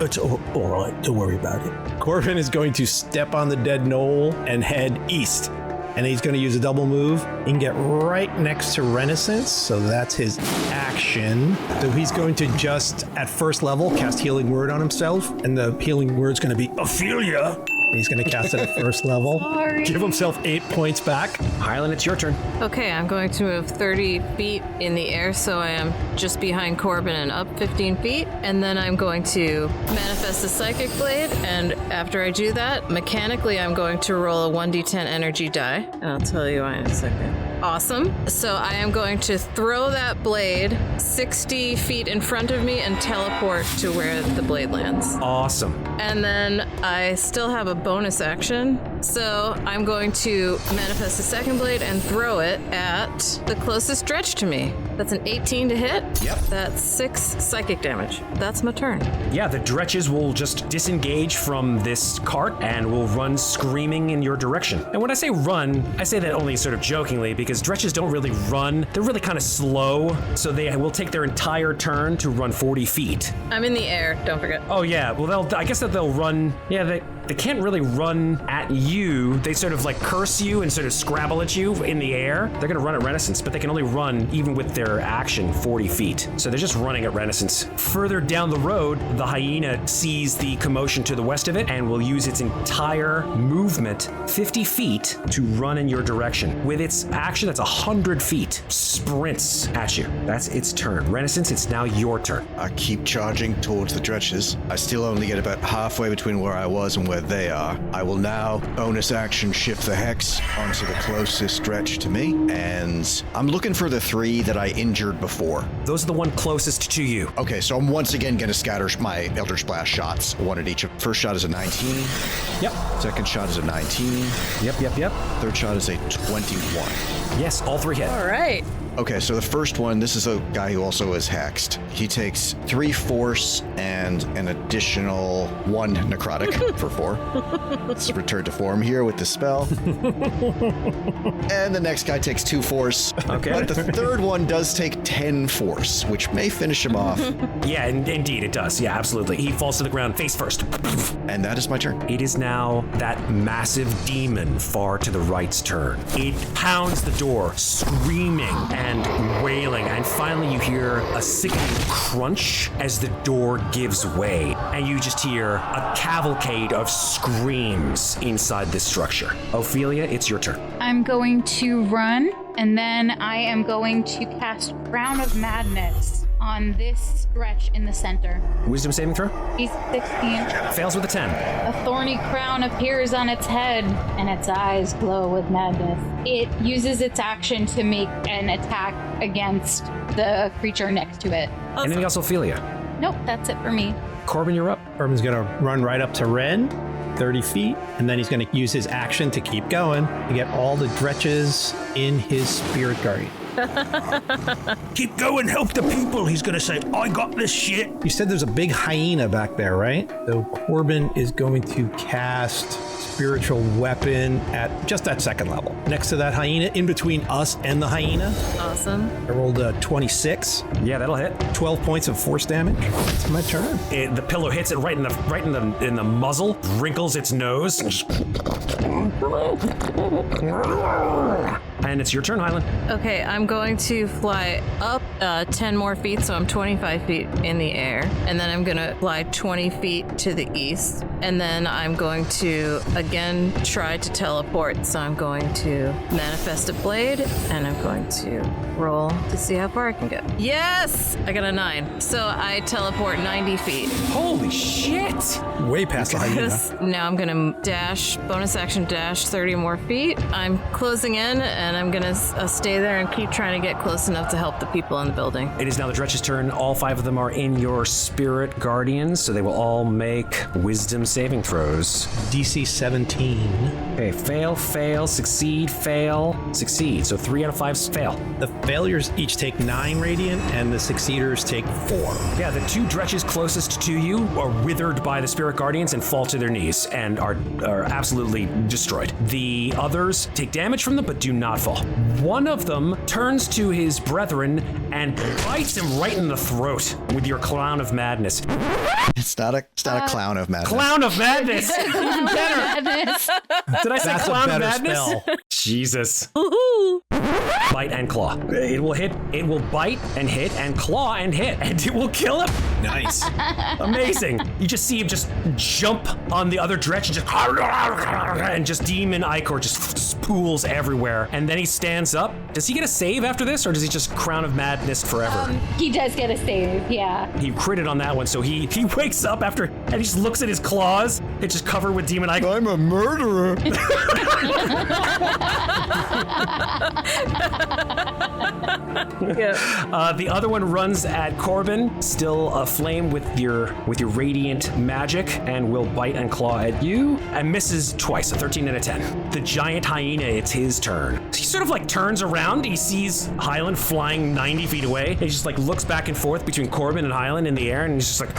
Speaker 7: It's all right. Don't worry about it.
Speaker 6: Corbin is going to step on the dead knoll and head east. And he's going to use a double move and get right next to Renascence. So that's his action. So he's going to just, at first level, cast Healing Word on himself. And the Healing Word's going to be,
Speaker 7: Ophelia,
Speaker 6: He's going to cast it at first level.
Speaker 5: Sorry.
Speaker 6: Give himself 8 points back.
Speaker 1: Hylan, it's your turn.
Speaker 4: Okay, I'm going to move 30 feet in the air, so I am just behind Corbin and up 15 feet. And then I'm going to manifest a Psychic Blade, and after I do that, mechanically I'm going to roll a 1d10 energy die, and I'll tell you why in a second. Awesome. So I am going to throw that blade 60 feet in front of me and teleport to where the blade lands.
Speaker 1: Awesome.
Speaker 4: And then I still have a bonus action. So I'm going to manifest a second blade and throw it at the closest stretch to me. That's an 18 to hit.
Speaker 1: Yep.
Speaker 4: That's 6 psychic damage. That's my turn.
Speaker 1: Yeah, the Dretches will just disengage from this cart and will run screaming in your direction. And when I say run, I say that only sort of jokingly because Dretches don't really run. They're really kind of slow, so they will take their entire turn to run 40 feet.
Speaker 4: I'm in the air, don't forget.
Speaker 1: Oh yeah, well I guess that they'll run, yeah, they can't really run at you. They sort of like curse you and sort of scrabble at you in the air. They're gonna run at Renascence, but they can only run, even with their action, 40 feet. So they're just running at Renascence. Further down the road, the hyena sees the commotion to the west of it and will use its entire movement, 50 feet, to run in your direction. With its action, that's 100 feet, sprints at you. That's its turn. Renascence, it's now your turn.
Speaker 3: I keep charging towards the Dretches. I still only get about halfway between where I was and where they are. I will now bonus action shift the hex onto the closest stretch to me, and I'm looking for the 3 that I injured before.
Speaker 1: Those are the one closest to you.
Speaker 3: Okay, so I'm once again going to scatter my Eldritch Blast shots, one at each. First shot is a 19.
Speaker 1: Yep.
Speaker 3: Second shot is a 19.
Speaker 1: Yep.
Speaker 3: Third shot is a 21.
Speaker 1: Yes, all 3 hit.
Speaker 4: All right.
Speaker 3: Okay, so the first one, this is a guy who also is hexed. He takes 3 force and an additional 1 necrotic for 4. Let's return to form here with the spell. And the next guy takes 2 force.
Speaker 1: Okay.
Speaker 3: But the third one does take 10 force, which may finish him off.
Speaker 1: Yeah, indeed it does. Yeah, absolutely. He falls to the ground face first.
Speaker 3: And that is my turn.
Speaker 1: It is now that massive demon far to the right's turn. It pounds the door, screaming and wailing, and finally you hear a sickening crunch as the door gives way, and you just hear a cavalcade of screams inside this structure. Ophelia, it's your turn.
Speaker 5: I'm going to run, and then I am going to cast Crown of Madness on this stretch in the center.
Speaker 1: Wisdom saving throw?
Speaker 5: He's 16.
Speaker 1: Fails with a 10.
Speaker 5: A thorny crown appears on its head, and its eyes glow with madness. It uses its action to make an attack against the creature next to it.
Speaker 1: Anything else, Ophelia?
Speaker 5: Nope, that's it for me.
Speaker 1: Corbin, you're up.
Speaker 6: Corbin's going to run right up to Ren, 30 feet, and then he's going to use his action to keep going to get all the Dretches in his Spirit Guardian.
Speaker 7: Keep going, help the people. He's gonna say, I got this shit.
Speaker 6: You said there's a big hyena back there, right? So Corbin is going to cast Spiritual Weapon at just that second level. Next to that hyena, in between us and the hyena.
Speaker 4: Awesome.
Speaker 6: I rolled a 26.
Speaker 1: Yeah, that'll hit.
Speaker 6: 12 points of force damage. It's my turn.
Speaker 1: The pillow hits it right in the muzzle, wrinkles its nose. And it's your turn, Hylan.
Speaker 4: Okay, I'm going to fly up 10 more feet, so I'm 25 feet in the air. And then I'm going to fly 20 feet to the east. And then I'm going to, again, try to teleport. So I'm going to manifest a blade, and I'm going to roll to see how far I can get. Yes! I got a 9. So I teleport 90 feet.
Speaker 1: Holy shit!
Speaker 6: Way past the hyena.
Speaker 4: Now I'm going to dash, bonus action dash 30 more feet. I'm closing in, and I'm going to stay there and keep trying to get close enough to help the people in the building.
Speaker 1: It is now the Dretch's turn. All 5 of them are in your Spirit Guardians, so they will all make Wisdom saving throws.
Speaker 6: DC 17.
Speaker 1: Okay, fail, succeed, fail, succeed. So 3 out of 5 fail.
Speaker 6: The failures each take 9 radiant, and the succeeders take 4.
Speaker 1: Yeah, the 2 Dretches closest to you are withered by the Spirit Guardians and fall to their knees and are absolutely destroyed. The others take damage from them, but do not not fall. One of them turns to his brethren and bites him right in the throat with your Clown of Madness.
Speaker 3: It's not a clown of madness.
Speaker 1: Clown of Madness! Even better! Did I say
Speaker 6: That's
Speaker 1: Clown
Speaker 6: a
Speaker 1: of
Speaker 6: better
Speaker 1: Madness?
Speaker 6: spell.
Speaker 1: Jesus. Bite and claw. It will hit, it will bite and hit and claw and hit, and it will kill him.
Speaker 6: Nice.
Speaker 1: Amazing. You just see him just jump on the other direction, and just demon ichor just pools everywhere. And then he stands up. Does he get a save after this, or does he just Crown of Madness forever?
Speaker 5: He does get a save, yeah.
Speaker 1: He critted on that one, so he wakes up after, and he just looks at his claws. It's just covered with demon ichor.
Speaker 3: I'm a murderer.
Speaker 1: The other one runs at Corbin, still aflame with your radiant magic, and will bite and claw at you, and misses twice, a 13 and a 10. The giant hyena, it's his turn. He sort of like turns around, he sees Hylan flying 90 feet away, he just like looks back and forth between Corbin and Hylan in the air, and he's just like,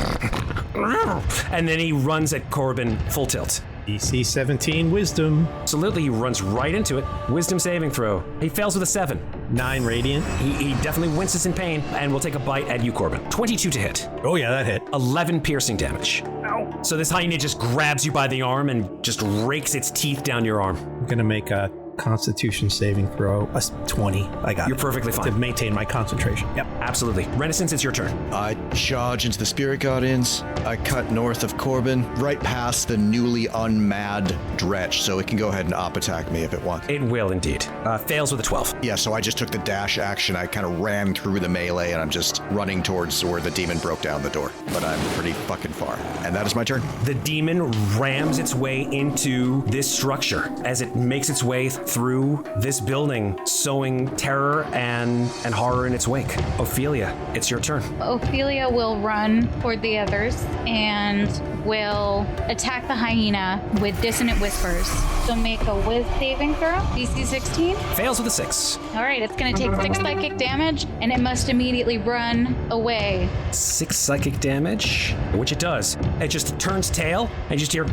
Speaker 1: and then he runs at Corbin full tilt.
Speaker 6: DC 17 Wisdom.
Speaker 1: Absolutely, he runs right into it. Wisdom saving throw. He fails with a 7.
Speaker 6: 9 Radiant.
Speaker 1: He definitely winces in pain and will take a bite at you, Corbin. 22 to hit.
Speaker 6: Oh yeah, that hit.
Speaker 1: 11 piercing damage. Ow. So this hyena just grabs you by the arm and just rakes its teeth down your arm.
Speaker 6: I'm gonna make a Constitution saving throw. A 20. I got it.
Speaker 1: You're perfectly fine.
Speaker 6: To maintain my concentration. Yep.
Speaker 1: Absolutely. Renascence, it's your turn.
Speaker 3: I charge into the Spirit Guardians. I cut north of Corbin, right past the newly unmad Dretch, so it can go ahead and op attack me if it wants.
Speaker 1: It will indeed. Fails with a 12.
Speaker 3: Yeah, so I just took the dash action. I kind of ran through the melee, and I'm just running towards where the demon broke down the door. But I'm pretty fucking far. And that is my turn.
Speaker 1: The demon rams its way into this structure as it makes its way through this building, sowing terror and horror in its wake. Ophelia, it's your turn.
Speaker 5: Ophelia will run toward the others and will attack the hyena with Dissonant Whispers. So make a Wiz saving throw, DC 16.
Speaker 1: Fails with a 6.
Speaker 5: All right, it's going to take 6 psychic damage, and it must immediately run away.
Speaker 1: 6 psychic damage, which it does. It just turns tail, and you just hear...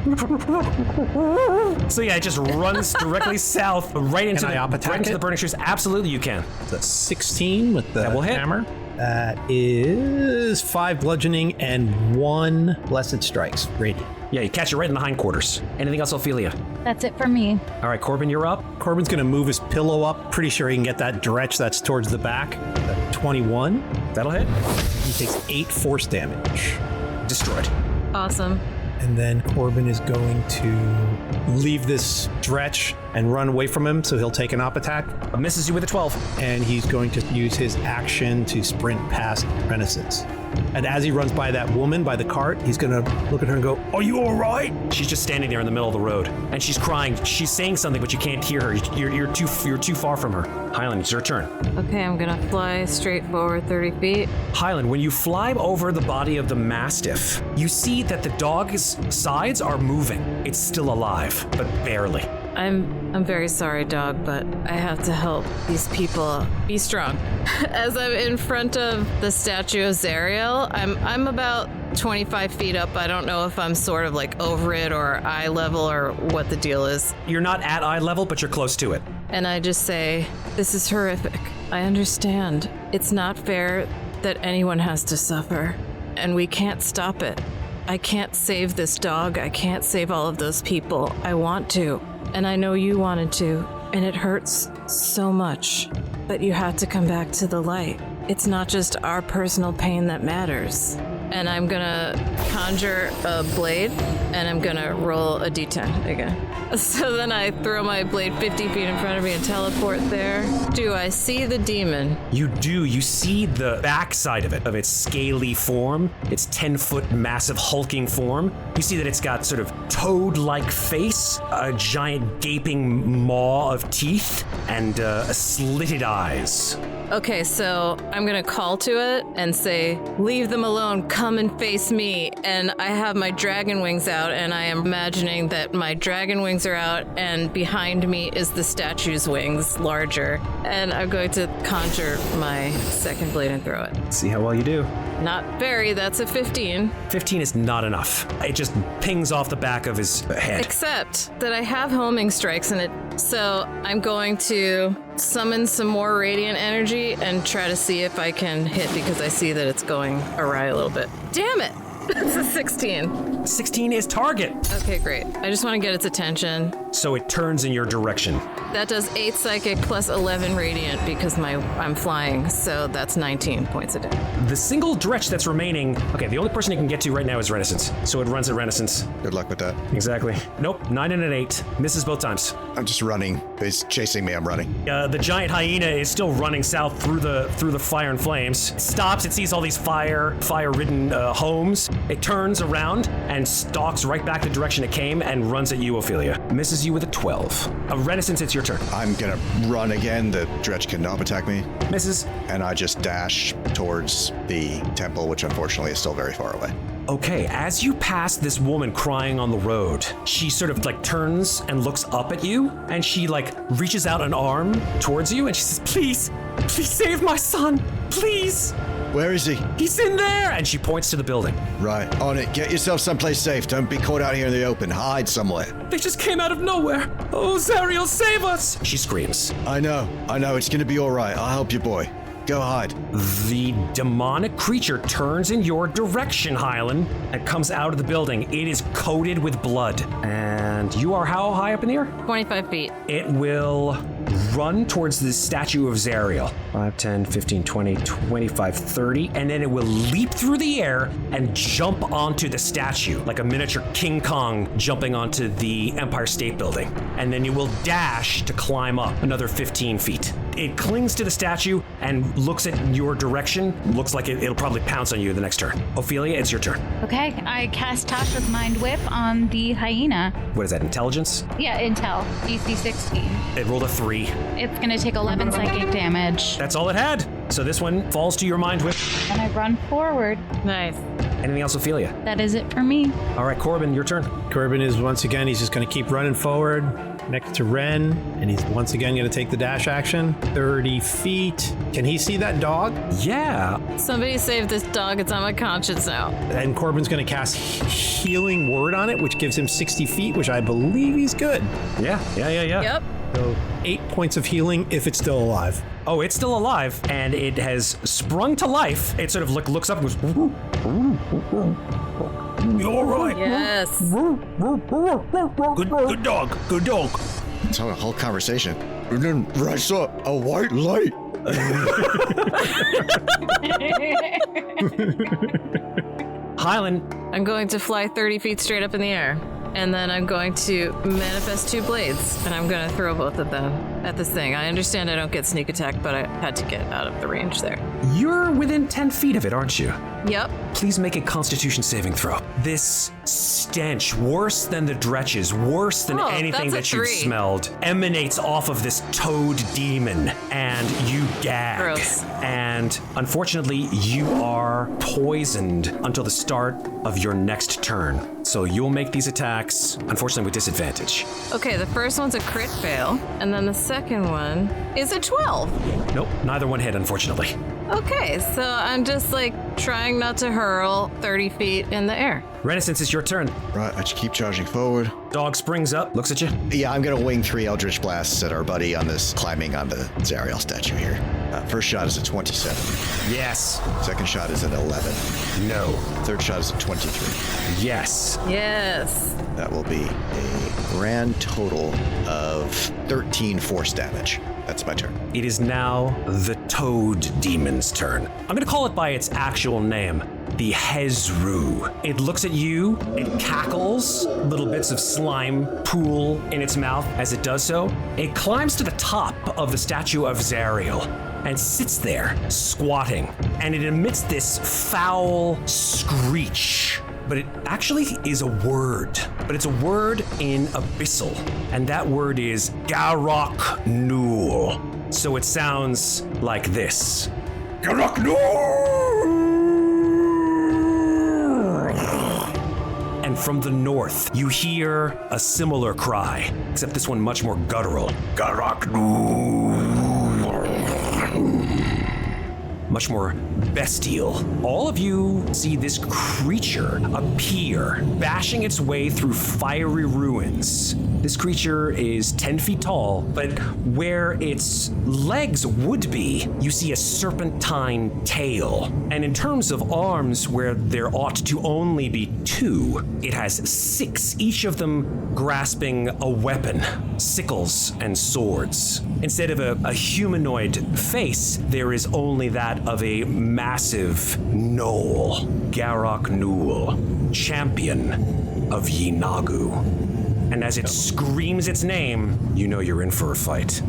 Speaker 1: So yeah, it just runs directly south, right into, the burning trees. Absolutely, you can.
Speaker 6: That's 16 with the
Speaker 1: That will hit.
Speaker 6: hammer. That is 5 bludgeoning and 1 blessed strikes. Radiant.
Speaker 1: Yeah, you catch it right in the hindquarters. Anything else, Ophelia?
Speaker 5: That's it for me.
Speaker 1: All right, Corbin, you're up.
Speaker 6: Corbin's gonna move his pillow up. Pretty sure he can get that Dretch that's towards the back. 21.
Speaker 1: That'll hit.
Speaker 6: He takes 8 force damage.
Speaker 1: Destroyed.
Speaker 4: Awesome.
Speaker 6: And then Corbin is going to leave this Dretch and run away from him, so he'll take an op attack.
Speaker 1: Misses you with a 12.
Speaker 6: And he's going to use his action to sprint past Renascence. And as he runs by that woman by the cart, he's gonna look at her and go, "Are you all right?"
Speaker 1: She's just standing there in the middle of the road, and she's crying. She's saying something, but you can't hear her. You're too far from her. Hylan, it's your turn.
Speaker 4: Okay, I'm gonna fly straight forward 30 feet.
Speaker 1: Hylan, when you fly over the body of the Mastiff, you see that the dog's sides are moving. It's still alive, but barely.
Speaker 4: I'm very sorry, dog, but I have to help these people be strong. As I'm in front of the statue of Zariel, I'm about 25 feet up. I don't know if I'm sort of like over it or eye level or what the deal is.
Speaker 1: You're not at eye level, but you're close to it.
Speaker 4: And I just say, this is horrific. I understand. It's not fair that anyone has to suffer, and we can't stop it. I can't save this dog. I can't save all of those people. I want to. And I know you wanted to, and it hurts so much. But you have to come back to the light. It's not just our personal pain that matters. And I'm gonna conjure a blade, and I'm gonna roll a d10 again. So then I throw my blade 50 feet in front of me and teleport there. Do I see the demon?
Speaker 1: You do. You see the backside of it, of its scaly form, its 10-foot massive hulking form. You see that it's got sort of toad-like face, a giant gaping maw of teeth, and slitted eyes.
Speaker 4: Okay, so I'm gonna call to it and say, leave them alone, come and face me. And I have my dragon wings out, and I am imagining that my dragon wings are out, and behind me is the statue's wings, larger. And I'm going to conjure my second blade and throw it.
Speaker 1: See how well you do.
Speaker 4: Not very, that's a 15.
Speaker 1: 15 is not enough. It just pings off the back of his head.
Speaker 4: Except that I have homing strikes in it, so I'm going to summon some more radiant energy and try to see if I can hit because I see that it's going awry a little bit. Damn it! It's a 16.
Speaker 1: 16 is target.
Speaker 4: Okay, great. I just want to get its attention.
Speaker 1: So it turns in your direction.
Speaker 4: That does 8 psychic plus 11 radiant because I'm flying, so that's 19 points of damage.
Speaker 1: The single dretch that's remaining, okay, the only person it can get to right now is Renascence. So it runs at Renascence.
Speaker 3: Good luck with that.
Speaker 1: Exactly. Nope, 9 and an 8. Misses both times.
Speaker 3: I'm just running. He's chasing me. I'm running.
Speaker 1: The giant hyena is still running south through the fire and flames. It stops. It sees all these fire-ridden homes. It turns around and stalks right back the direction it came and runs at you, Ofelia. Misses you with a 12. Renascence, it's your turn.
Speaker 3: I'm gonna run again. The dretch cannot attack me.
Speaker 1: Misses.
Speaker 3: And I just dash towards the temple, which unfortunately is still very far away.
Speaker 1: Okay, as you pass this woman crying on the road, she sort of like turns and looks up at you, and she like reaches out an arm towards you, and she says, please save my son, please.
Speaker 3: Where is he?
Speaker 1: He's in there! And she points to the building.
Speaker 3: Right, on it. Get yourself someplace safe. Don't be caught out here in the open. Hide somewhere.
Speaker 1: They just came out of nowhere. Oh, Zariel, save us! She screams.
Speaker 3: I know. It's gonna be all right. I'll help you, boy. Go hide.
Speaker 1: The demonic creature turns in your direction, Hylan, and comes out of the building. It is coated with blood. And you are how high up in the air?
Speaker 4: 25 feet.
Speaker 1: It will run towards the statue of Zariel. 5, 10, 15, 20, 25, 30. And then it will leap through the air and jump onto the statue, like a miniature King Kong jumping onto the Empire State Building. And then it will dash to climb up another 15 feet. It clings to the statue and looks at your direction. Looks like it'll probably pounce on you the next turn. Ofelia, it's your turn.
Speaker 5: Okay, I cast Tasha's Mind Whip on the hyena.
Speaker 1: What is that, intelligence?
Speaker 5: Yeah, Intel, DC 16.
Speaker 1: It rolled a 3.
Speaker 5: It's gonna take 11 psychic damage.
Speaker 1: That's all it had. So this one falls to your mind whip.
Speaker 5: And I run forward.
Speaker 4: Nice.
Speaker 1: Anything else, Ofelia?
Speaker 5: That is it for me.
Speaker 1: All right, Corbin, your turn.
Speaker 6: Corbin is once again, he's just going to keep running forward next to Ren, and he's once again going to take the dash action. 30 feet. Can he see that dog?
Speaker 1: Yeah.
Speaker 4: Somebody save this dog. It's on my conscience now.
Speaker 6: And Corbin's going to cast Healing Word on it, which gives him 60 feet, which I believe he's good.
Speaker 1: Yeah.
Speaker 4: Yep.
Speaker 6: So 8 points of healing if it's still alive.
Speaker 1: Oh, it's still alive, and it has sprung to life. It sort of looks up and goes,
Speaker 7: You all right?
Speaker 4: Yes.
Speaker 7: Good dog. Good dog.
Speaker 3: It's a whole conversation. And then I saw a white light.
Speaker 1: Hylan.
Speaker 4: I'm going to fly 30 feet straight up in the air. And then I'm going to manifest 2 blades, and I'm going to throw both of them at this thing. I understand I don't get sneak attack, but I had to get out of the range there.
Speaker 1: You're within 10 feet of it, aren't you?
Speaker 4: Yep.
Speaker 1: Please make a Constitution saving throw. This stench, worse than the dretches, worse than anything
Speaker 4: that's
Speaker 1: that
Speaker 4: a
Speaker 1: you've
Speaker 4: 3.
Speaker 1: smelled, emanates off of this toad demon, and you gag.
Speaker 4: Gross.
Speaker 1: And unfortunately, you are poisoned until the start of your next turn. So you'll make these attacks, unfortunately, with disadvantage.
Speaker 4: Okay, the first one's a crit fail, and then the second one is a 12.
Speaker 1: Nope, neither one hit, unfortunately.
Speaker 4: Okay, so I'm just trying not to hurl 30 feet in the air.
Speaker 1: Renascence, it's your turn.
Speaker 3: Right, I just keep charging forward.
Speaker 1: Dog springs up, looks at you.
Speaker 3: Yeah, I'm gonna wing 3 Eldritch Blasts at our buddy on this, climbing on the Zariel statue here. First shot is a 27.
Speaker 1: Yes.
Speaker 3: Second shot is an 11.
Speaker 1: No.
Speaker 3: Third shot is a 23.
Speaker 1: Yes.
Speaker 4: Yes.
Speaker 3: That will be a grand total of 13 force damage. That's my turn.
Speaker 1: It is now the Toad Demon's turn. I'm gonna call it by its actual name, the Hezru. It looks at you, it cackles, little bits of slime pool in its mouth as it does so. It climbs to the top of the statue of Zariel and sits there, squatting, and it emits this foul screech. But it actually is a word. But it's a word in Abyssal. And that word is Garok Nul. So it sounds like this.
Speaker 7: Garok Nul!
Speaker 1: And from the north, you hear a similar cry, except this one much more guttural.
Speaker 7: Garok Nul!
Speaker 1: much more bestial. All of you see this creature appear, bashing its way through fiery ruins. This creature is 10 feet tall, but where its legs would be, you see a serpentine tail. And in terms of arms, where there ought to only be 2, it has 6, each of them grasping a weapon, sickles and swords. Instead of a humanoid face, there is only that of a massive gnoll, Garok Nul, champion of Yinagu. And as it screams its name, you know you're in for a fight.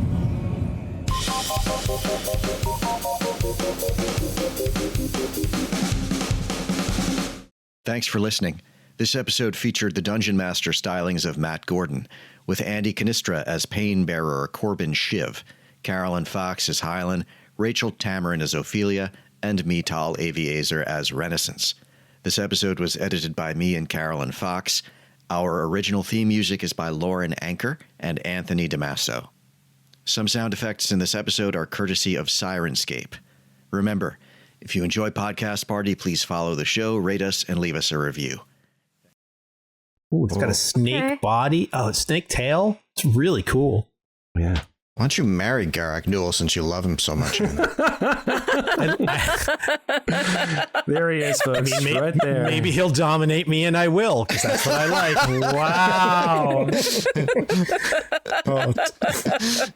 Speaker 3: Thanks for listening. This episode featured the Dungeon Master stylings of Matt Gordon, with Andy Cannistra as Painbearer Corbin Shiv, Carolyn Fox as Hylan, Rachel Tamarin as Ofelia, and me, Tal Aviezer, as Renascence. This episode was edited by me and Carolyn Fox. Our original theme music is by Lauren Anker and Anthony DiMasso. Some sound effects in this episode are courtesy of Syrinscape. Remember, if you enjoy Podcast Party, please follow the show, rate us, and leave us a review.
Speaker 6: Ooh, it's got a snake body. Oh, a snake tail. It's really cool.
Speaker 8: Yeah. Why don't you marry Garok Nul since you love him so much?
Speaker 1: There he is, folks.
Speaker 6: I mean,
Speaker 1: right there.
Speaker 6: Maybe he'll dominate me, and I will, because that's what I like.
Speaker 1: Wow.